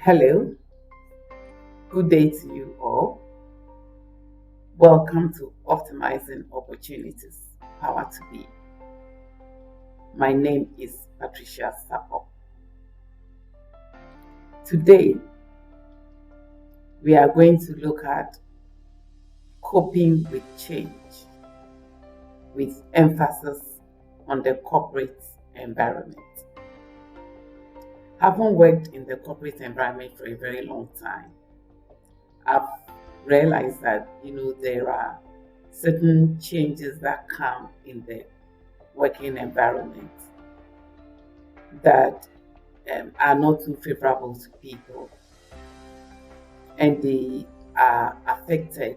Hello, good day to you all. Welcome to Optimizing Opportunities, Power to Be. My name is Patricia Sapo. Today, we are going to look at coping with change with emphasis on the corporate environment. Having worked in the corporate environment for a very long time, I've realized that there are certain changes that come in the working environment that are not too favorable to people, and they are affected,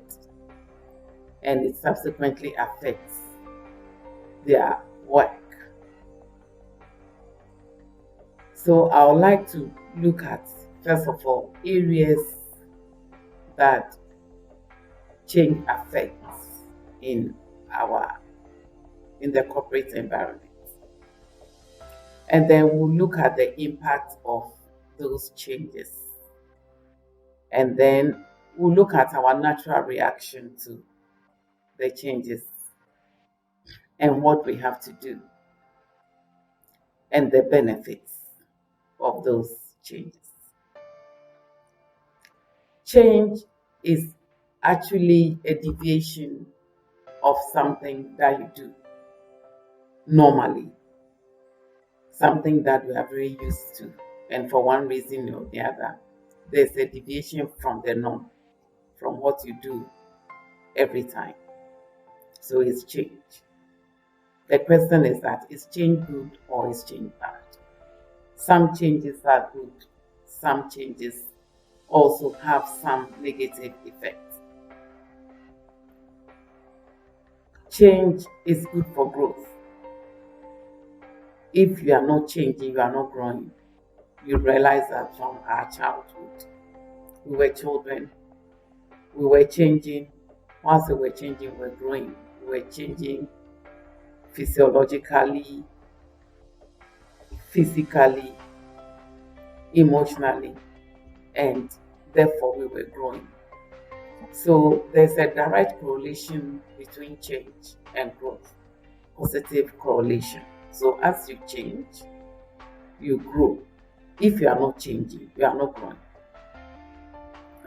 and it subsequently affects their work. So I would like to look at, first of all, areas that change affects in the corporate environment. And then we'll look at the impact of those changes. And then we'll look at our natural reaction to the changes and what we have to do and the benefits of those changes. Change is actually a deviation of something that you do normally, something that we are very used to, and for one reason or the other, there's a deviation from the norm, from what you do every time. So it's change. The question is that, is change good or is change bad? Some changes are good, some changes also have some negative effects. Change is good for growth. If you are not changing, you are not growing. You realize that from our childhood, we were children, we were changing. Once we were changing, we were growing. We were changing physiologically, physically, emotionally, and therefore we were growing. So there's a direct correlation between change and growth, positive correlation. So as you change, you grow. If you are not changing, you are not growing.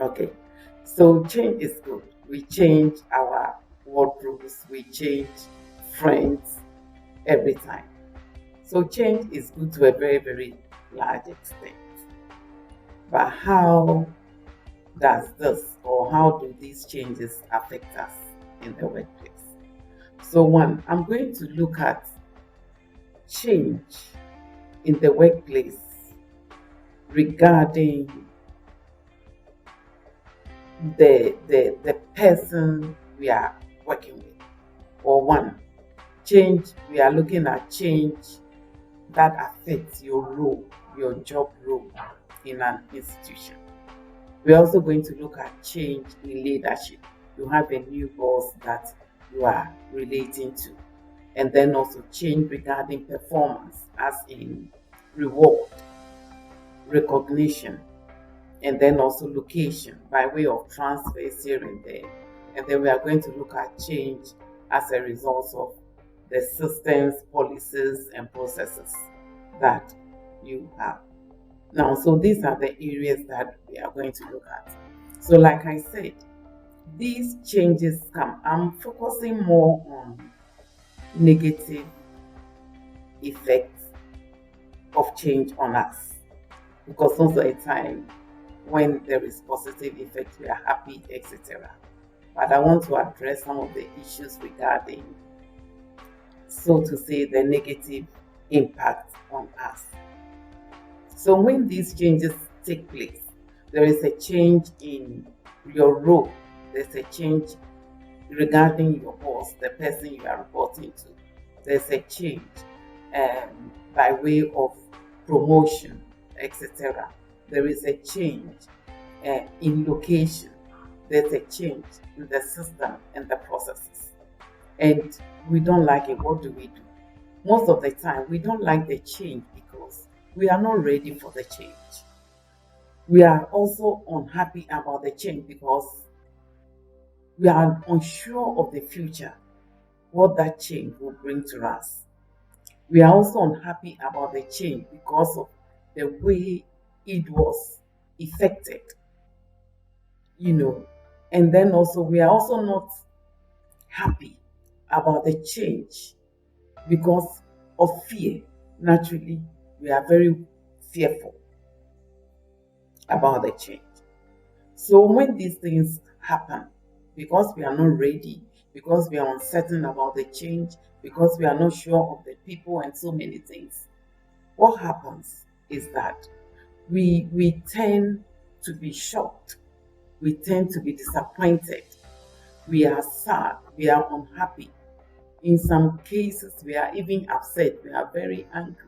Okay, so change is good. We change our wardrobes, we change friends every time. So change is good to a very, very large extent. But how does this, or how do these changes affect us in the workplace? So one, I'm going to look at change in the workplace regarding the person we are working with. Or one, change, we are looking at change that affects your role, your job role in an institution. We're also going to look at change in leadership. You have a new boss that you are relating to. And then also change regarding performance, as in reward, recognition, and then also location by way of transfers here and there. And then we are going to look at change as a result of the systems, policies, and processes that you have. Now, so these are the areas that we are going to look at. So like I said, these changes come. I'm focusing more on negative effects of change on us, because most of the time when there is positive effect, we are happy, etc. But I want to address some of the issues regarding, so to say, the negative impact on us. So when these changes take place, there is a change in your role, there's a change regarding your boss, the person you are reporting to. There's a change by way of promotion, etc. There is a change in location. There's a change in the system and the processes. And we don't like it. What do? Most of the time, we don't like the change because we are not ready for the change. We are also unhappy about the change because we are unsure of the future, what that change will bring to us. We are also unhappy about the change because of the way it was effected, you know. And then also, we are also not happy about the change because of fear. Naturally, we are very fearful about the change. So when these things happen, because we are not ready, because we are uncertain about the change, because we are not sure of the people and so many things, what happens is that we tend to be shocked, we tend to be disappointed, we are sad, we are unhappy. In some cases, we are even upset, we are very angry.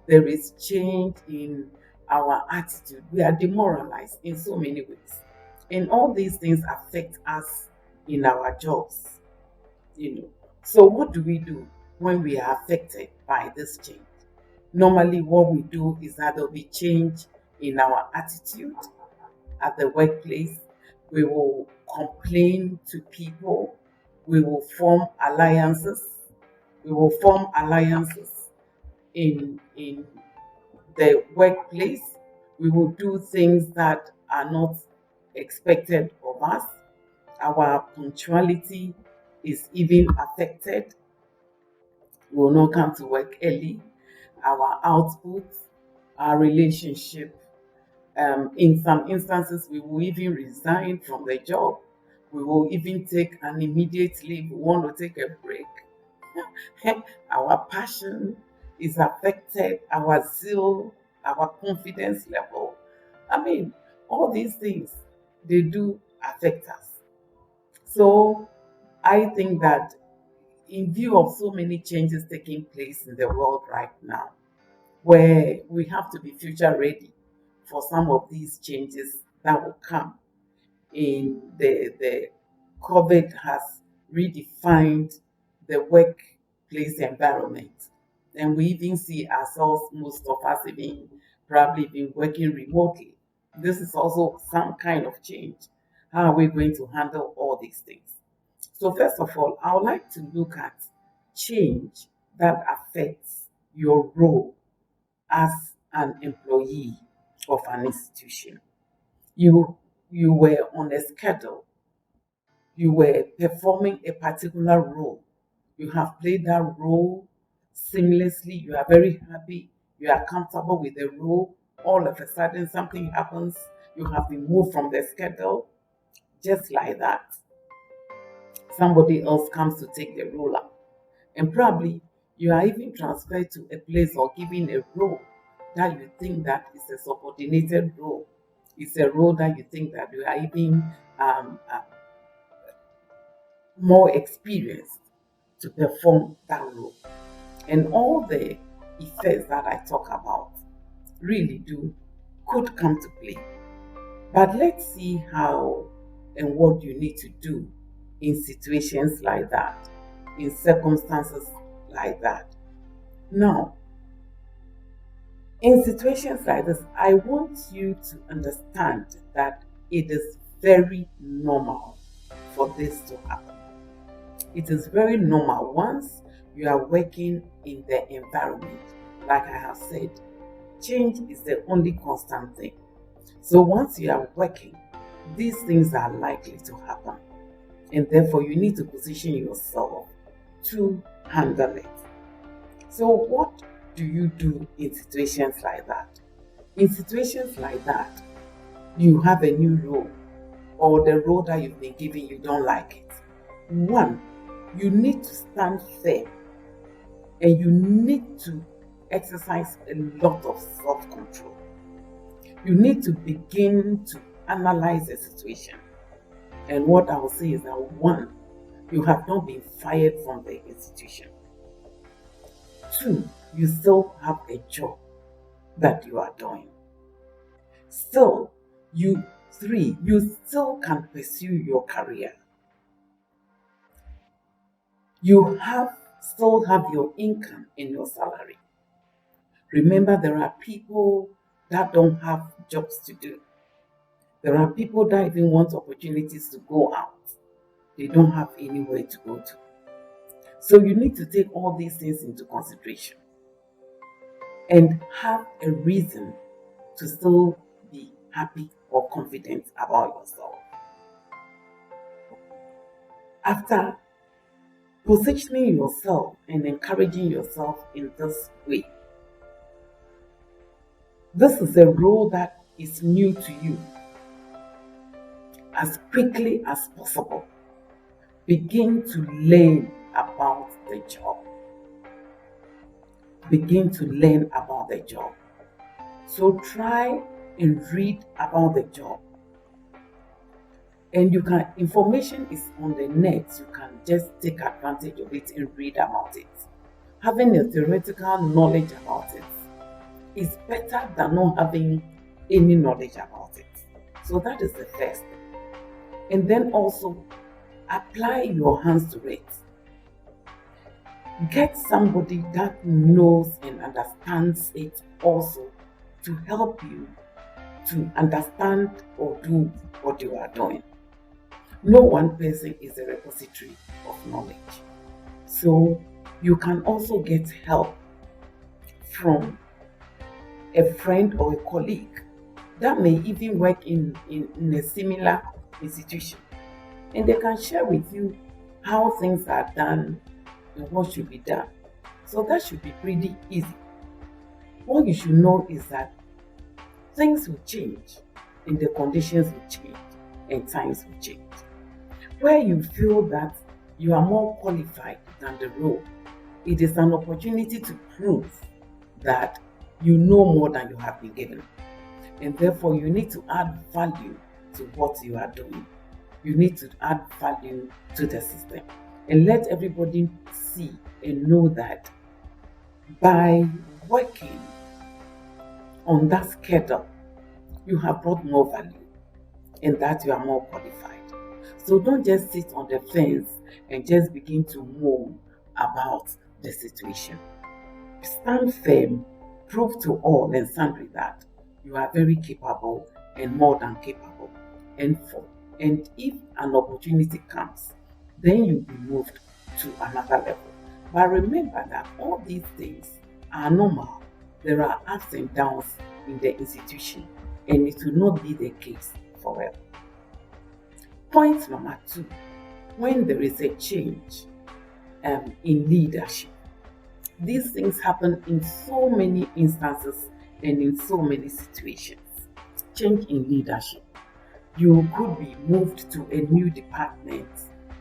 There is change in our attitude. We are demoralized in so many ways. And all these things affect us in our jobs, you know. So what do we do when we are affected by this change? Normally what we do is that there'll be change in our attitude at the workplace. We will complain to people. We will form alliances. We will form alliances in the workplace. We will do things that are not expected of us. Our punctuality is even affected. We will not come to work early. Our output, our relationship. In some instances, we will even resign from the job. We will even take an immediate leave. We want to take a break. Our passion is affected, our zeal, our confidence level. I mean, all these things, they do affect us. So I think that in view of so many changes taking place in the world right now, where we have to be future ready for some of these changes that will come, in the COVID has redefined the workplace environment. And we even see ourselves, most of us even probably been working remotely. This is also some kind of change. How are we going to handle all these things? So first of all, I would like to look at change that affects your role as an employee of an institution. You you were on a schedule, you were performing a particular role. You have played that role seamlessly. You are very happy. You are comfortable with the role. All of a sudden, something happens. You have been moved from the schedule. Just like that, somebody else comes to take the role up. And probably you are even transferred to a place or given a role that you think that is a subordinated role. It's a role that you think that you are even more experienced to perform that role. And all the effects that I talk about really do could come to play. But let's see how and what you need to do in situations like that, in circumstances like that. Now, in situations like this, I want you to understand that it is very normal for this to happen. It is very normal once you are working in the environment. Like I have said, change is the only constant thing. So once you are working, these things are likely to happen. And therefore, you need to position yourself to handle it. So, what do you do in situations like that? In situations like that, you have a new role, or the role that you've been given, you don't like it. One, you need to stand firm, and you need to exercise a lot of self control. You need to begin to analyze the situation. And what I will say is that one, you have not been fired from the institution. Two, you still have a job that you are doing. Still, you still can pursue your career. You have still have your income in your salary. Remember, there are people that don't have jobs to do. There are people that even want opportunities to go out. They don't have anywhere to go to. So you need to take all these things into consideration and have a reason to still be happy or confident about yourself. After positioning yourself and encouraging yourself in this way, this is a role that is new to you. As quickly as possible, begin to learn about the job. Begin to learn about the job. So try and read about the job. And information is on the net. You can just take advantage of it and read about it. Having a theoretical knowledge about it is better than not having any knowledge about it. So that is the first thing. And then also apply your hands to it. Get somebody that knows and understands it also to help you to understand or do what you are doing. No one person is a repository of knowledge. So you can also get help from a friend or a colleague that may even work in a similar institution. And they can share with you how things are done and what should be done. So that should be pretty easy. What you should know is that things will change and the conditions will change and times will change. Where you feel that you are more qualified than the role, it is an opportunity to prove that you know more than you have been given. And therefore, you need to add value to what you are doing. You need to add value to the system and let everybody see and know that by working on that schedule, you have brought more value and that you are more qualified. So don't just sit on the fence and just begin to moan about the situation. Stand firm, prove to all and sundry that you are very capable and more than capable. And if an opportunity comes, then you'll be moved to another level. But remember that all these things are normal. There are ups and downs in the institution, and it will not be the case forever. Point number 2, when there is a change in leadership, these things happen in so many instances and in so many situations. Change in leadership. You could be moved to a new department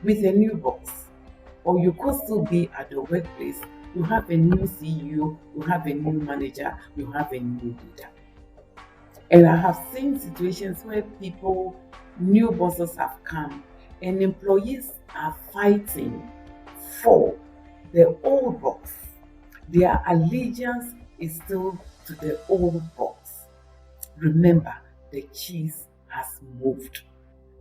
with a new boss, or you could still be at the workplace. You have a new CEO, you have a new manager, you have a new leader. And I have seen situations where new bosses have come and employees are fighting for the old boss. Their allegiance is still to the old boss. Remember, the cheese has moved.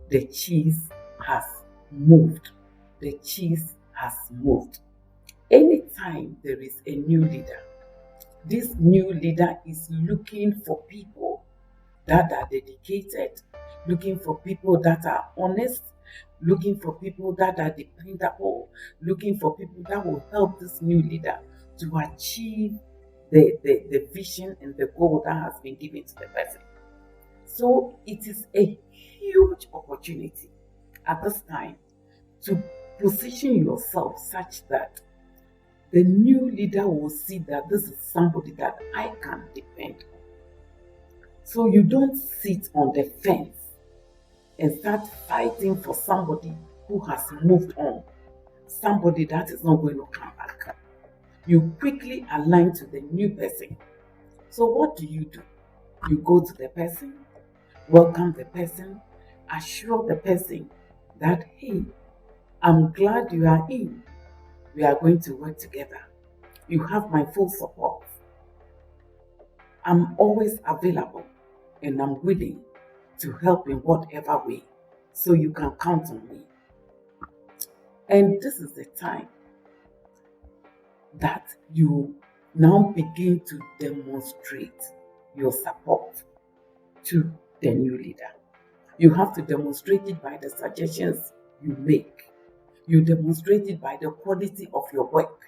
The cheese has moved. The cheese has moved. Anytime there is a new leader, this new leader is looking for people that are dedicated, looking for people that are honest, looking for people that are dependable, looking for people that will help this new leader to achieve the vision and the goal that has been given to the person. So it is a huge opportunity at this time to position yourself such that the new leader will see that this is somebody that I can depend on. So you don't sit on the fence and start fighting for somebody who has moved on, somebody that is not going to come back. You quickly align to the new person. So what do? You go to the person, welcome the person, assure the person that, hey, I'm glad you are in. We are going to work together. You have my full support. I'm always available and I'm willing to help in whatever way, so you can count on me. And this is the time that you now begin to demonstrate your support to the new leader. You have to demonstrate it by the suggestions you make. You demonstrate it by the quality of your work.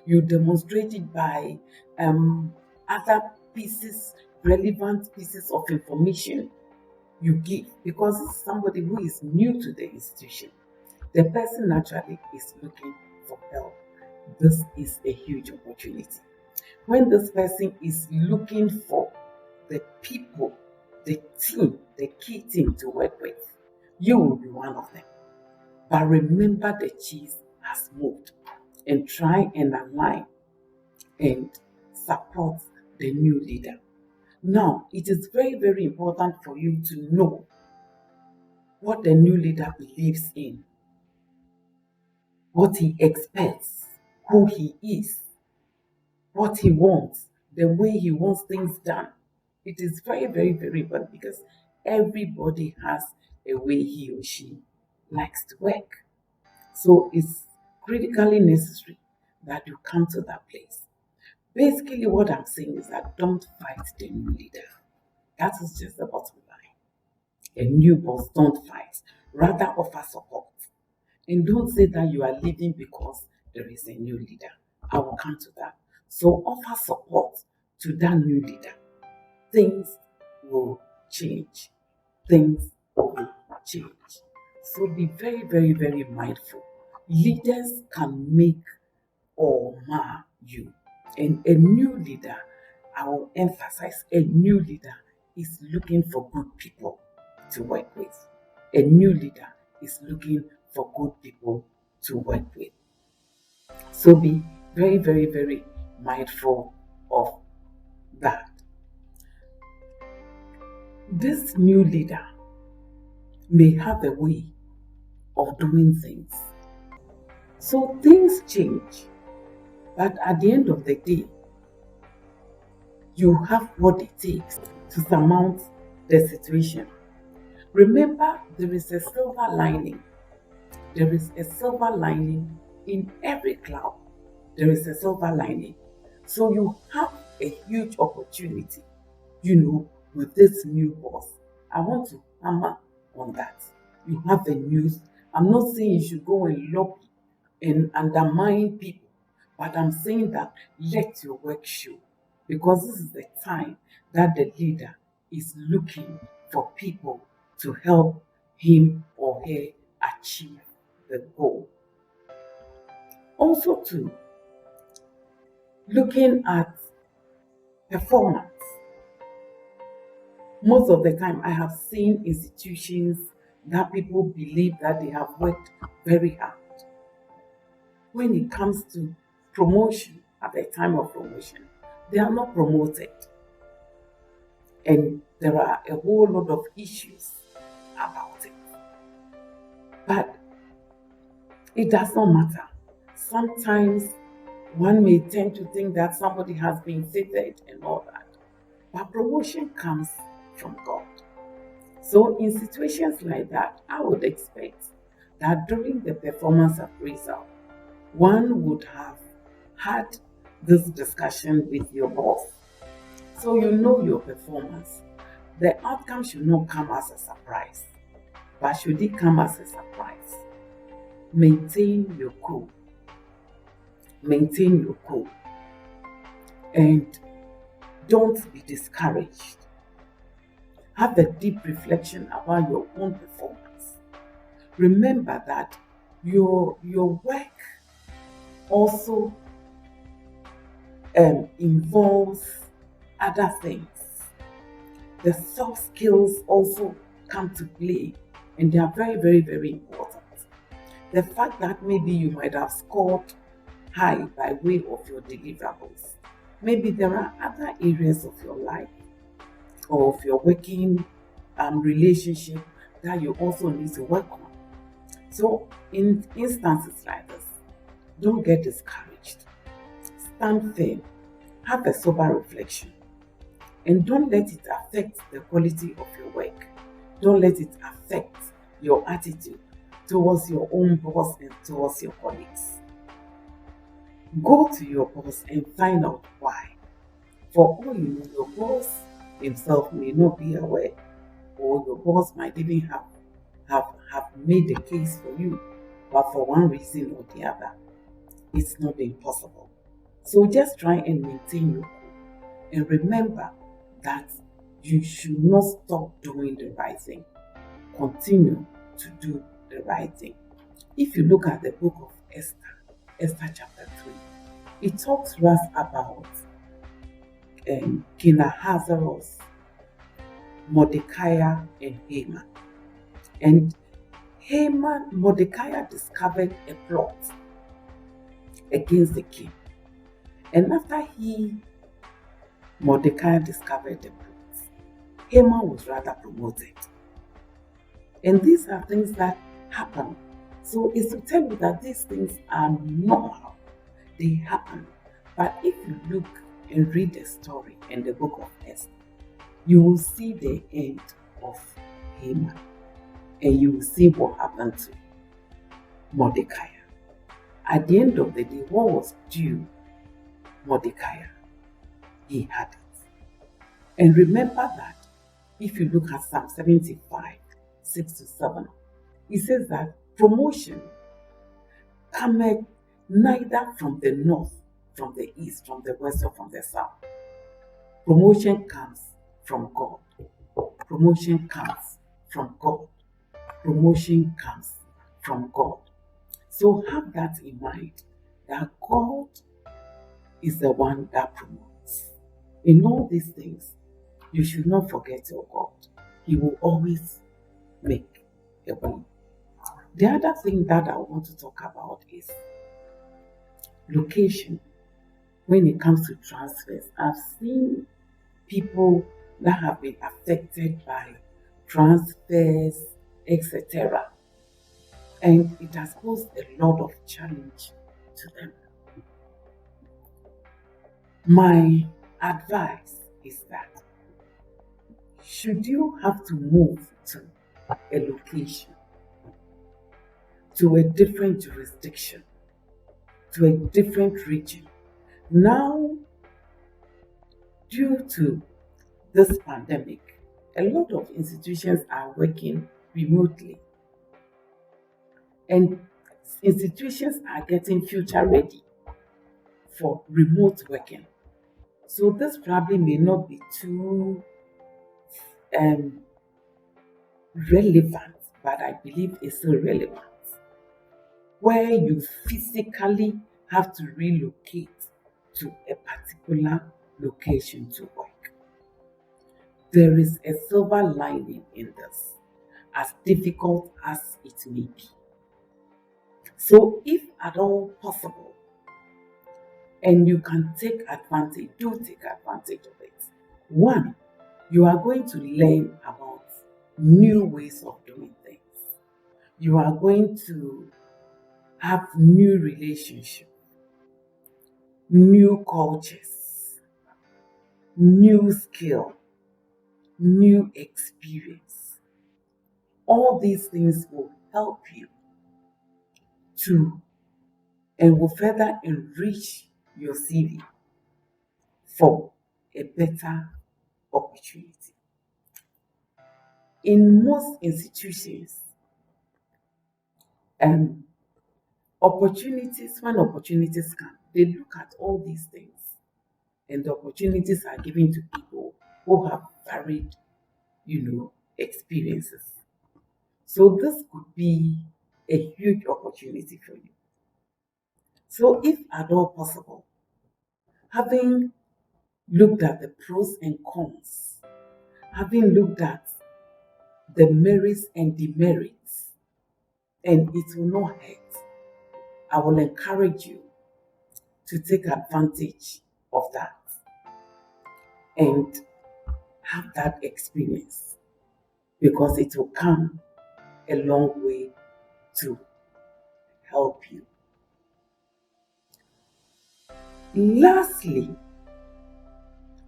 You demonstrate it by other pieces, relevant pieces of information you give, because this is somebody who is new to the institution. The person naturally is looking for help. This is a huge opportunity. When this person is looking for the people, the team, the key team to work with, you will be one of them. But remember, the cheese has moved, and try and align and support the new leader. Now, it is very, very important for you to know what the new leader believes in, what he expects, who he is, what he wants, the way he wants things done. It is very, very, very important, because everybody has a way he or she likes to work. So it's critically necessary that you come to that place. Basically, what I'm saying is that don't fight the new leader. That is just the bottom line. A new boss, don't fight. Rather, offer support. And don't say that you are leaving because there is a new leader. I will come to that. So offer support to that new leader. Things will change. Things will change. So be very, very, very mindful. Leaders can make or mar you. And a new leader, I will emphasize, a new leader is looking for good people to work with. A new leader is looking for good people to work with. So be very, very, very mindful of that. This new leader may have a way of doing things. So things change, but at the end of the day, you have what it takes to surmount the situation. Remember, there is a silver lining. There is a silver lining in every cloud. There is a silver lining. So you have a huge opportunity, with this new boss. I want to hammer on that. You have a news. I'm not saying you should go and lobby and undermine people, but I'm saying that let your work show, because this is the time that the leader is looking for people to help him or her achieve the goal. Also, too, looking at performance. Most of the time, I have seen institutions that people believe that they have worked very hard. When it comes to promotion, at the time of promotion, they are not promoted. And there are a whole lot of issues about it. But it does not matter. Sometimes one may tend to think that somebody has been favored and all that. But promotion comes from God. So in situations like that, I would expect that during the performance appraisal, one would have had this discussion with your boss. So you know your performance. The outcome should not come as a surprise. But should it come as a surprise, maintain your cool. Maintain your cool. And don't be discouraged. Have a deep reflection about your own performance. Remember that your work also involves other things. The soft skills also come to play, and they are very, very, very important. The fact that maybe you might have scored high by way of your deliverables. Maybe there are other areas of your life or of your working relationship that you also need to work on. So in instances like this, don't get discouraged. Stand firm. Have a sober reflection. And don't let it affect the quality of your work. Don't let it affect your attitude towards your own boss and towards your colleagues. Go to your boss and find out why. For all you know, your boss himself may not be aware, or your boss might even have made the case for you, but for one reason or the other, it's not impossible. So just try and maintain your cool and remember that you should not stop doing the right thing. Continue to do the right thing. If you look at the book of Esther, Esther chapter 3, it talks to us about King Ahasuerus, Mordecai, and Haman. And Mordecai discovered a plot against the king. And after Mordecai discovered the plot, Haman was rather promoted. And these are things that happen. So it's to tell you that these things are normal. They happen. But if you look and read the story in the book of Esther, you will see the end of Haman. And you will see what happened to Mordecai. At the end of the day, what was due Mordecai? He had it. And remember that if you look at Psalm 75, 6-7, it says that promotion cometh neither from the north, from the east, from the west, or from the south. Promotion comes from God. Promotion comes from God. Promotion comes from God. So have that in mind, that God is the one that promotes. In all these things, you should not forget your God. He will always make a way. The other thing that I want to talk about is location. When it comes to transfers, I've seen people that have been affected by transfers, etc. And it has posed a lot of challenge to them. My advice is that should you have to move to a location, to a different jurisdiction, to a different region, now due to this pandemic, a lot of institutions are working remotely. And institutions are getting future ready for remote working. So this probably may not be too relevant, but I believe it's still relevant. Where you physically have to relocate to a particular location to work. There is a silver lining in this, as difficult as it may be. So if at all possible, and you can take advantage, do take advantage of it. One, you are going to learn about new ways of doing things. You are going to have new relationships, new cultures, new skill, new experience. All these things will help you to and will further enrich your CV for a better opportunity. In most institutions, when opportunities come, they look at all these things, and the opportunities are given to people who have varied, experiences. So this could be a huge opportunity for you. So if at all possible, having looked at the pros and cons, having looked at the merits and demerits, and it will not hurt, I will encourage you to take advantage of that and have that experience, because it will come a long way to help you. Lastly,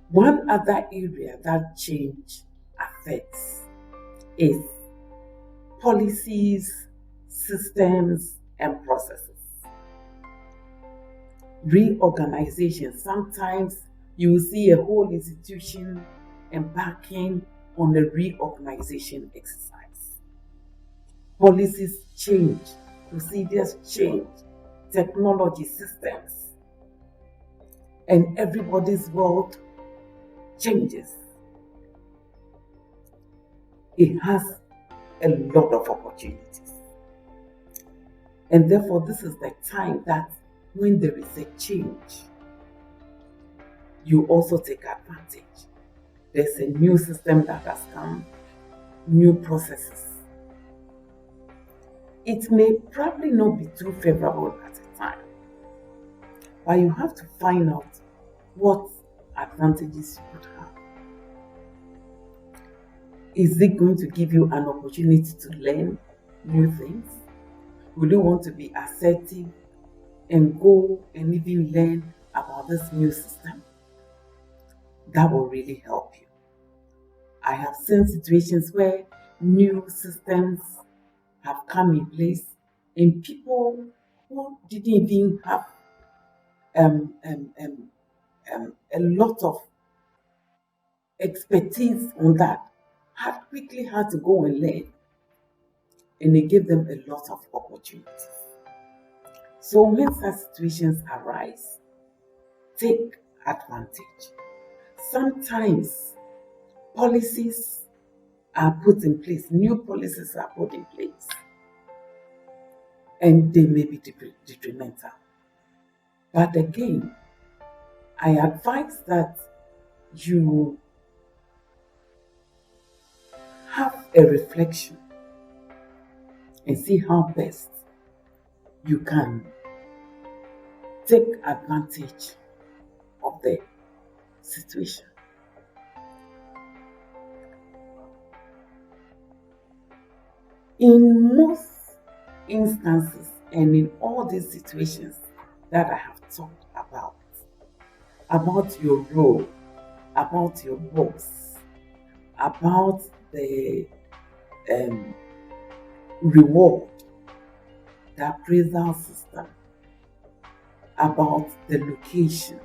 one other area that change affects is policies, systems, and processes. Reorganization. Sometimes you will see a whole institution embarking on a reorganization exercise. Policies change, procedures change, technology systems, and everybody's world changes. It has a lot of opportunities. And therefore, this is the time that when there is a change, you also take advantage. There's a new system that has come, new processes. It may probably not be too favorable at a time, but you have to find out what advantages you could have. Is it going to give you an opportunity to learn new things? Will you want to be assertive and go and even learn about this new system? That will really help you. I have seen situations where new systems have come in place and people who didn't even have a lot of expertise on that had quickly had to go and learn, and it gave them a lot of opportunities. So when such situations arise, take advantage. Sometimes policies are put in place, new policies are put in place, and they may be detrimental. But again, I advise that you have a reflection and see how best you can take advantage of the situation. In most instances and in all these situations that I have talked about your role, about your boss, about the reward, the appraisal system, about the location,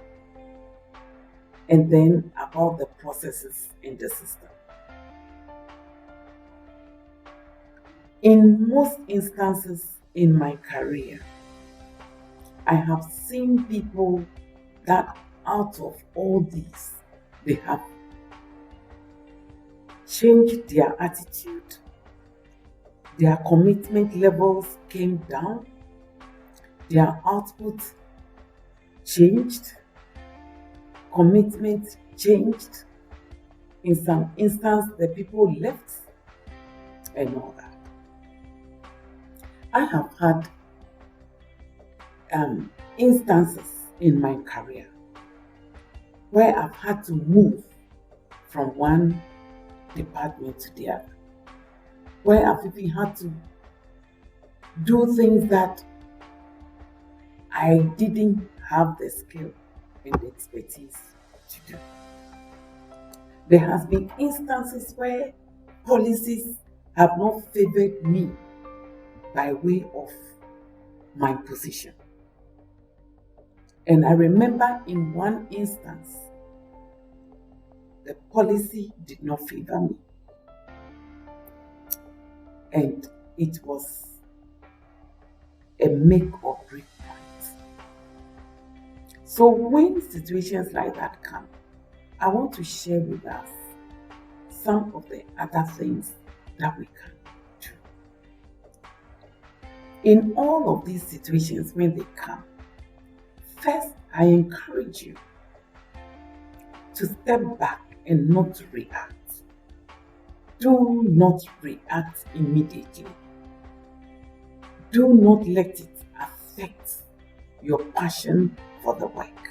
and then about the processes in the system. In most instances in my career, I have seen people that out of all these, they have changed their attitude, their commitment levels came down, their output changed, commitment changed. In some instance, the people left and all that. I have had instances in my career where I've had to move from one department to the other, where I've even had to do things that I didn't have the skill and the expertise to do. There has been instances where policies have not favored me by way of my position. And I remember in one instance, the policy did not favor me. And it was a make or break point. So when situations like that come, I want to share with us some of the other things that we can do. In all of these situations, when they come, first, I encourage you to step back and not to react. Do not react immediately. Do not let it affect your passion for the work.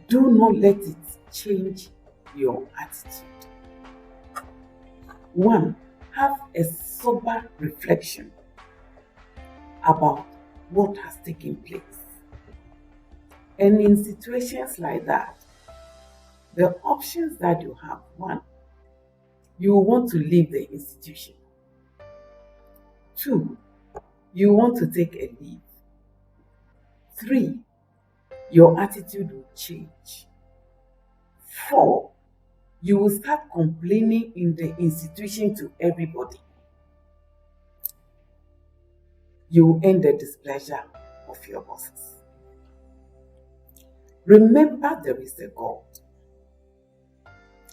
Do not let it change your attitude. 1. Have a sober reflection about what has taken place. And in situations like that, the options that you have: 1, you want to leave the institution. 2, you want to take a leave. 3, your attitude will change. 4, you will start complaining in the institution to everybody. You will earn the displeasure of your bosses. Remember, there is a God.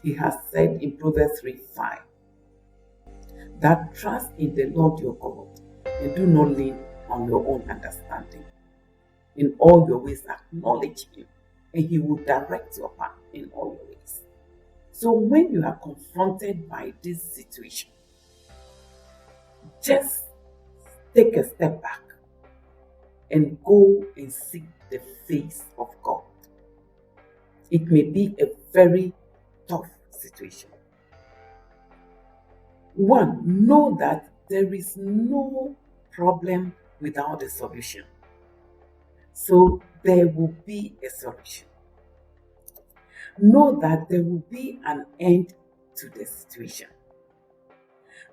He has said in Proverbs 3:5 that trust in the Lord your God and do not lean on your own understanding. In all your ways, acknowledge Him, and He will direct your path in all your ways. So when you are confronted by this situation, just take a step back and go and seek the face of God. It may be a very tough situation. 1, know that there is no problem without a solution. So there will be a solution. Know that there will be an end to the situation.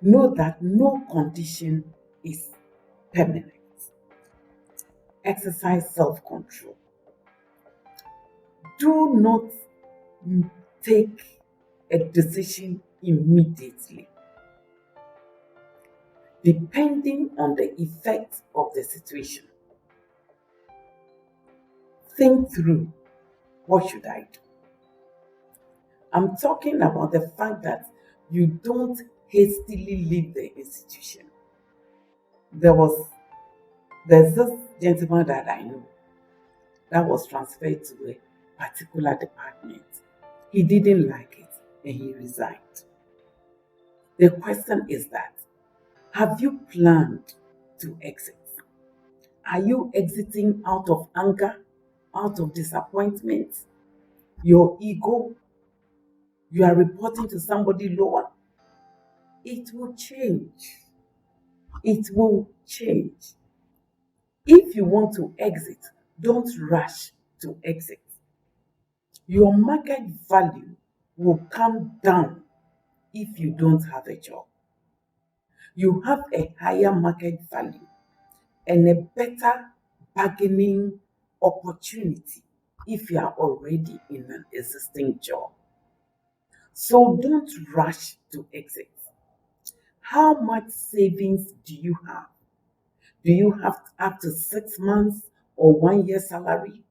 Know that no condition is permanent. Exercise self-control. Do not take a decision immediately. Depending on the effect of the situation, think through, what should I do? I'm talking about the fact that you don't hastily leave the institution. There's this gentleman that I know that was transferred to a particular department. He didn't like it and he resigned. The question is that, have you planned to exit? Are you exiting out of anger, out of disappointment, your ego? You are reporting to somebody lower? It will change. It will change. If you want to exit, don't rush to exit. Your market value will come down if you don't have a job. You have a higher market value and a better bargaining opportunity if you are already in an existing job. So don't rush to exit. How much savings do you have? Do you have up to 6 months or 1 year salary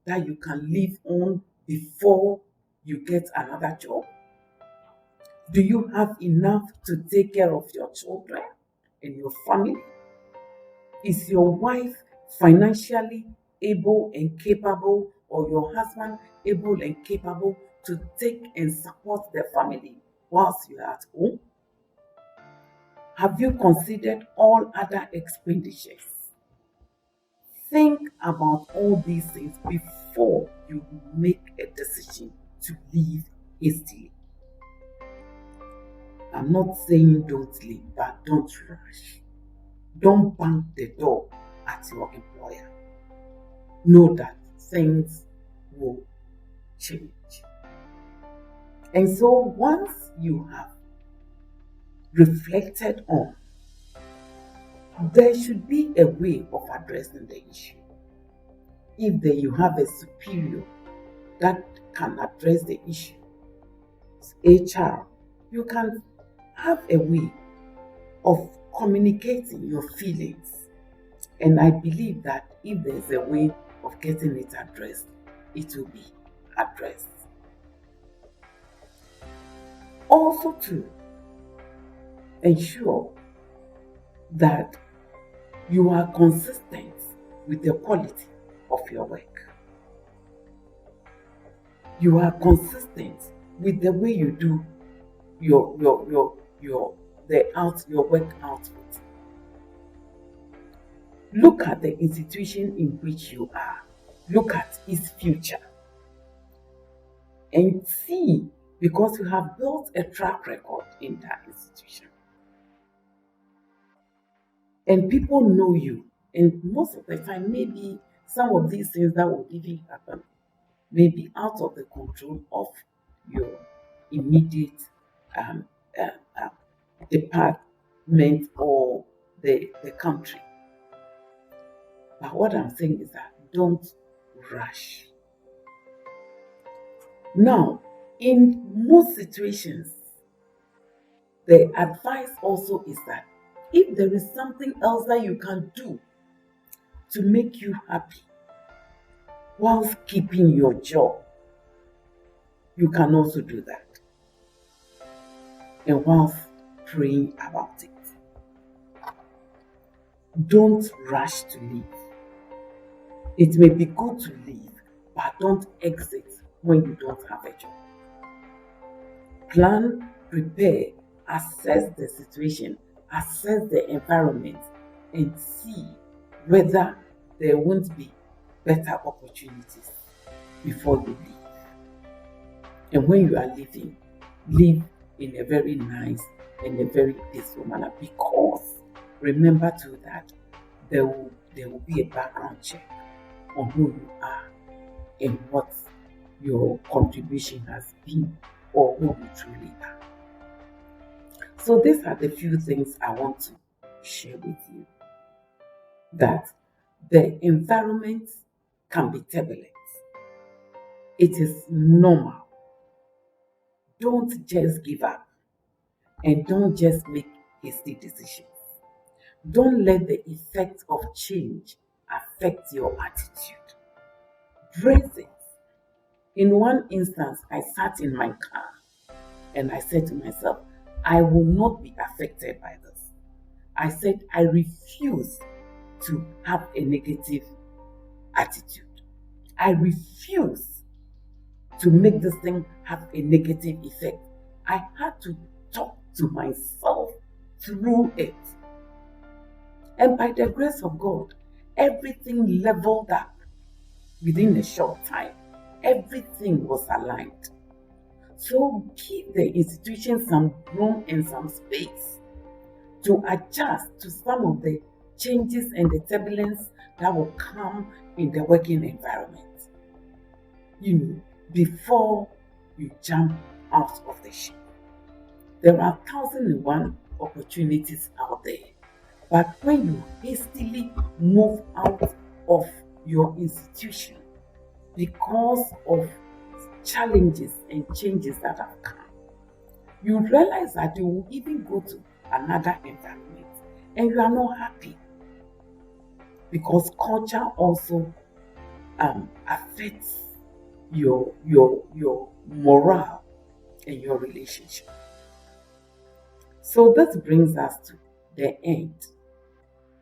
that you can live on before you get another job? Do you have enough to take care of your children and your family? Is your wife financially able and capable, or your husband able and capable to take and support the family whilst you are at home? Have you considered all other expenditures? Think about all these things before you make a decision to leave hastily. I'm not saying don't leave, but don't rush. Don't bang the door at your employer. Know that things will change. And so once you have reflected on, there should be a way of addressing the issue. If you have a superior that can address the issue, HR, you can have a way of communicating your feelings. And I believe that if there's a way of getting it addressed, it will be addressed. Also to ensure that you are consistent with the quality of your work. You are consistent with the way you do your work output. Look at the institution in which you are. Look at its future. And see, because you have built a track record in that institution. And people know you. And most of the time, maybe some of these things that will even happen may be out of the control of your immediate department or the country. But what I'm saying is that don't rush. Now, In most situations, the advice also is that if there is something else that you can do to make you happy whilst keeping your job, you can also do that. And whilst praying about it. Don't rush to leave. It may be good to leave, but don't exit when you don't have a job. Plan, prepare, assess the situation, assess the environment, and see whether there won't be better opportunities before you leave. And when you are leaving, leave in a very nice and a very peaceful manner, because remember too that there will be a background check on who you are and what your contribution has been or who you truly are. So these are the few things I want to share with you. That the environment can be turbulent. It is normal. Don't just give up and don't just make hasty decisions. Don't let the effect of change affect your attitude. Brace it. In one instance, I sat in my car and I said to myself, I will not be affected by this. I said, I refuse to have a negative attitude. I refuse to make this thing have a negative effect. I had to talk to myself through it. And by the grace of God, everything leveled up within a short time. Everything was aligned. So give the institution some room and some space to adjust to some of the changes and the turbulence that will come in the working environment. Before you jump out of the ship. There are 1,001 opportunities out there. But when you hastily move out of your institution because of challenges and changes that have come, you realize that you will even go to another environment and you are not happy, because culture also affects your morale and your relationship. So this brings us to the end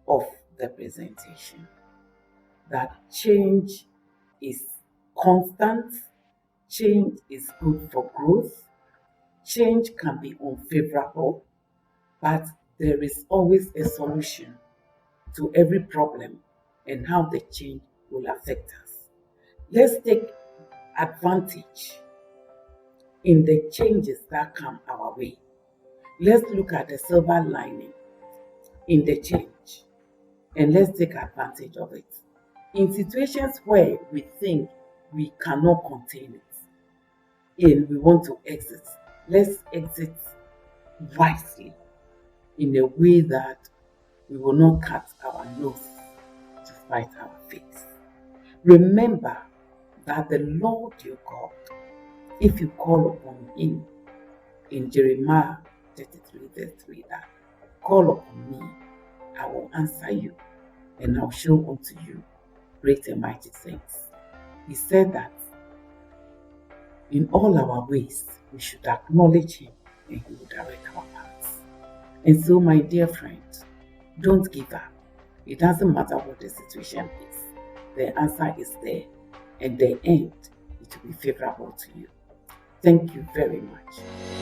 of the presentation, that change is constant, change is good for growth, change can be unfavorable, but there is always a solution to every problem and how the change will affect us. Let's take advantage in the changes that come our way. Let's look at the silver lining in the change and let's take advantage of it. In situations where we think we cannot contain it and we want to exit, let's exit wisely in a way that we will not cut our nose to spite our face. Remember that the Lord your God, if you call upon him, in Jeremiah 33 verse 3, that call upon me, I will answer you, and I'll show unto you great and mighty things. He said that in all our ways we should acknowledge him and he will direct our paths. And so, my dear friend, don't give up. It doesn't matter what the situation is. The answer is there, and the end, it will be favorable to you. Thank you very much.